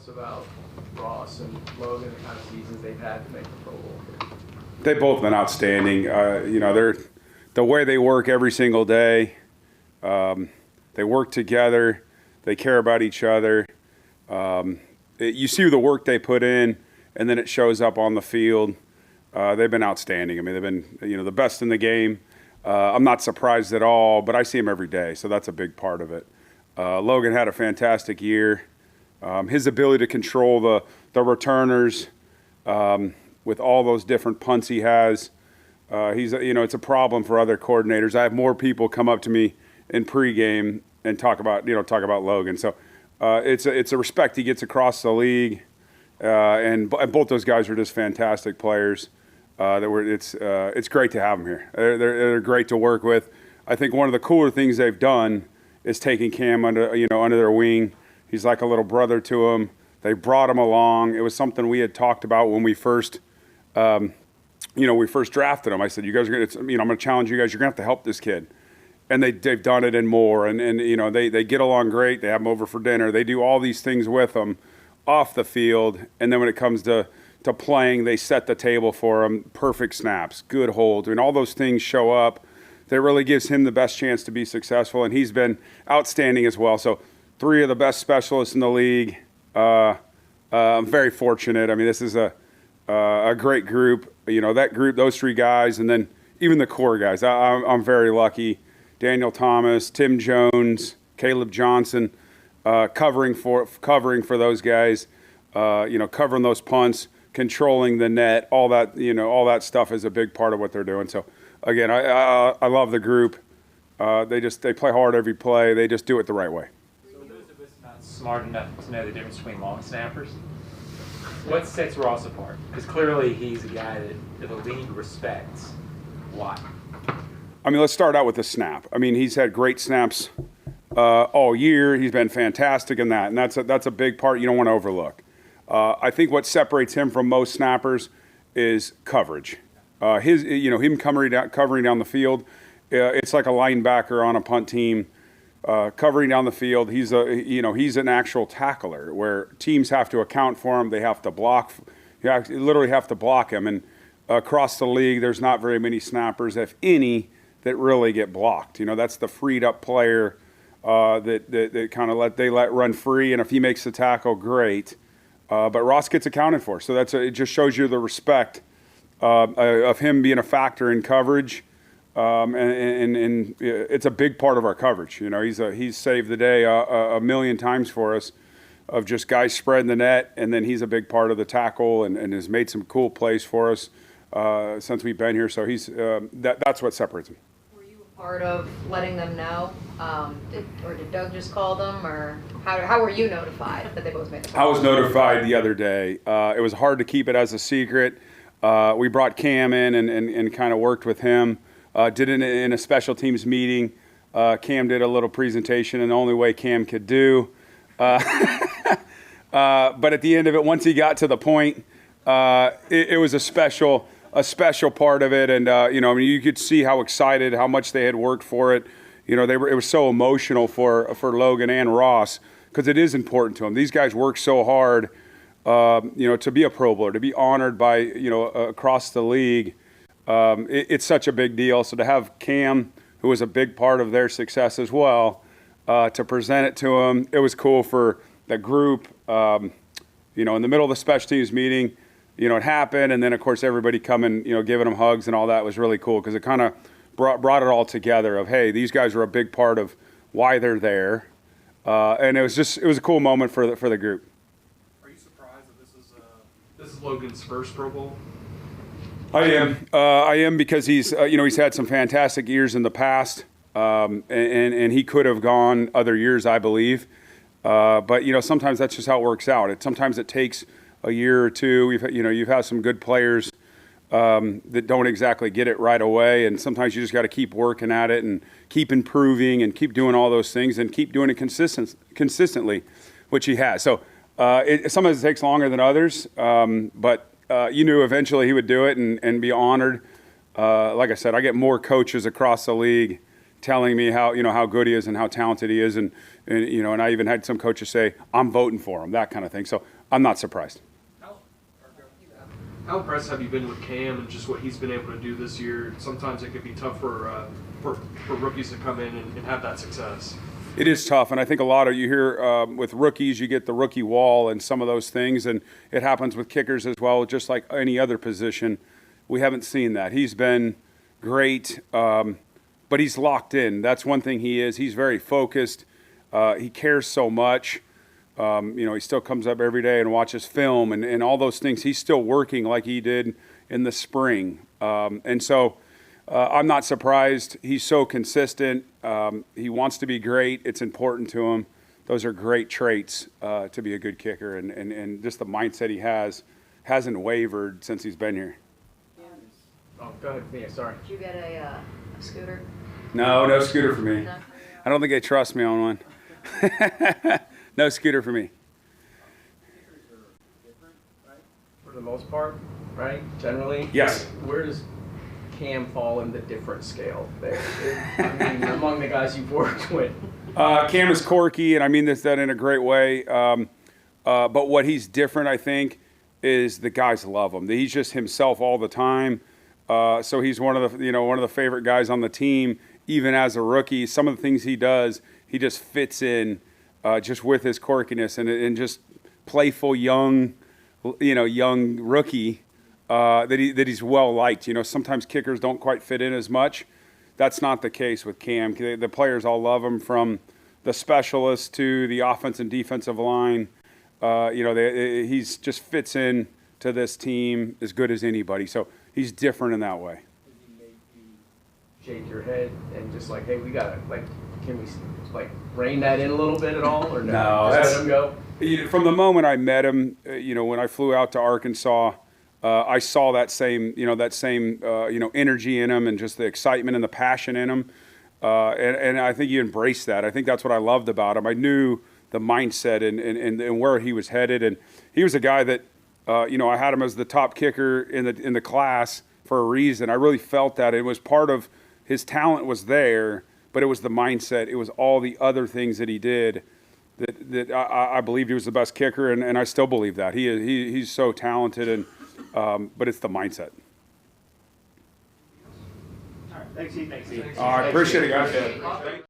about Ross and Logan, the kind of seasons they've had to make the Pro Bowl here? They've both been outstanding. They're the way they work every single day. They work together. They care about each other. You see the work they put in, and then it shows up on the field. They've been outstanding. I mean, they've been the best in the game. I'm not surprised at all, but I see them every day, so that's a big part of it. Logan had a fantastic year. His ability to control the returners with all those different punts he has, it's a problem for other coordinators. I have more people come up to me in pregame and talk about Logan. So it's a respect he gets across the league, and both those guys are just fantastic players. It's great to have them here. They're great to work with. I think one of the cooler things they've done is taking Cam under their wing. He's like a little brother to him. They brought him along. It was something we had talked about when we first drafted him. I said, "You guys are going to, I'm going to challenge you guys. You're going to have to help this kid." And they've done it and more. And they get along great. They have him over for dinner. They do all these things with him off the field. And then when it comes to playing, they set the table for him. Perfect snaps, good holds. I mean, all those things show up. That really gives him the best chance to be successful. And he's been outstanding as well. So 3 of the best specialists in the league. I'm very fortunate. I mean, this is a great group. That group, those 3 guys, and then even the core guys. I'm very lucky. Daniel Thomas, Tim Jones, Caleb Johnson, covering for those guys. Covering those punts, controlling the net, all that stuff is a big part of what they're doing. So, again, I love the group. They play hard every play. They just do it the right way. So, those of us not smart enough to know the difference between long snappers, what sets Ross apart? Because clearly he's a guy that the league respects. Why? I mean, let's start out with the snap. I mean, he's had great snaps all year. He's been fantastic in that, and that's a big part you don't want to overlook. I think what separates him from most snappers is coverage. Him covering down the field. It's like a linebacker on a punt team covering down the field. He's an actual tackler where teams have to account for him. They have to block. You literally have to block him. And across the league, there's not very many snappers, if any, that really get blocked. That's the freed up player that kind of let run free. And if he makes the tackle, great. But Ross gets accounted for, so it just shows you the respect of him being a factor in coverage, and it's a big part of our coverage. He's saved the day a million times for us of just guys spreading the net, and then he's a big part of the tackle and has made some cool plays for us since we've been here. So that's what separates him. Part of letting them know, did Doug just call them, or how were you notified that they both made the call? I was notified the other day. It was hard to keep it as a secret. We brought Cam in and kind of worked with him. Did it in a special teams meeting. Cam did a little presentation in the only way Cam could do. But at the end of it, once he got to the point, it was a special part of it, and you could see how excited, how much they had worked for it. It was so emotional for Logan and Ross because it is important to them. These guys work so hard, to be a Pro Bowler, to be honored by across the league. It's such a big deal. So to have Cam, who was a big part of their success as well, to present it to him, it was cool for the group. In the middle of the special teams meeting. It happened, and then, of course, everybody coming, giving them hugs and all that was really cool because it kind of brought it all together of, hey, these guys are a big part of why they're there. And it was a cool moment for the group. Are you surprised that this is Logan's first Pro Bowl? I am because he's had some fantastic years in the past, and he could have gone other years, I believe. But sometimes that's just how it works out. Sometimes it takes a year or two. You've had some good players that don't exactly get it right away, and sometimes you just got to keep working at it and keep improving and keep doing all those things and keep doing it consistently, which he has. So sometimes it takes longer than others, but you knew eventually he would do it and be honored. Like I said, I get more coaches across the league telling me how good he is and how talented he is, and I even had some coaches say, I'm voting for him, that kind of thing. So I'm not surprised. How impressed have you been with Cam and just what he's been able to do this year? Sometimes it can be tough for rookies to come in and have that success. It is tough, and I think a lot of you hear with rookies, you get the rookie wall and some of those things, and it happens with kickers as well, just like any other position. We haven't seen that. He's been great, but he's locked in. That's one thing he is. He's very focused. He cares so much. He still comes up every day and watches film and all those things. He's still working like he did in the spring. And so I'm not surprised. He's so consistent. He wants to be great. It's important to him. Those are great traits to be a good kicker. And just the mindset he hasn't wavered since he's been here. Oh, go ahead, Mia, sorry. Did you get a scooter? No scooter for me. No. I don't think they trust me on one. No scooter for me. For the most part, right? Generally? Yes. Where does Cam fall in the different scale there? I mean, among the guys you've worked with. Cam is quirky, and I mean that in a great way. But what he's different, I think, is the guys love him. He's just himself all the time. So he's one of the favorite guys on the team, even as a rookie. Some of the things he does, he just fits in just with his quirkiness and just playful young rookie that he's well liked. Sometimes kickers don't quite fit in as much. That's not the case with Cam. The players all love him, from the specialists to the offense and defensive line. He's just fits in to this team as good as anybody. So he's different in that way. Does he make you shake your head and just like, hey, we gotta can we rein that in a little bit at all, or no? Just let him go. From the moment I met him, when I flew out to Arkansas, I saw that same energy in him, and just the excitement and the passion in him, and I think he embraced that. I think that's what I loved about him. I knew the mindset and where he was headed, and he was a guy that I had him as the top kicker in the class for a reason. I really felt that it was part of his talent was there, but it was the mindset. It was all the other things that he did that I believed he was the best kicker, and I still believe that. He's so talented, and but it's the mindset. All right, thanks, Heath. All right, appreciate it, guys.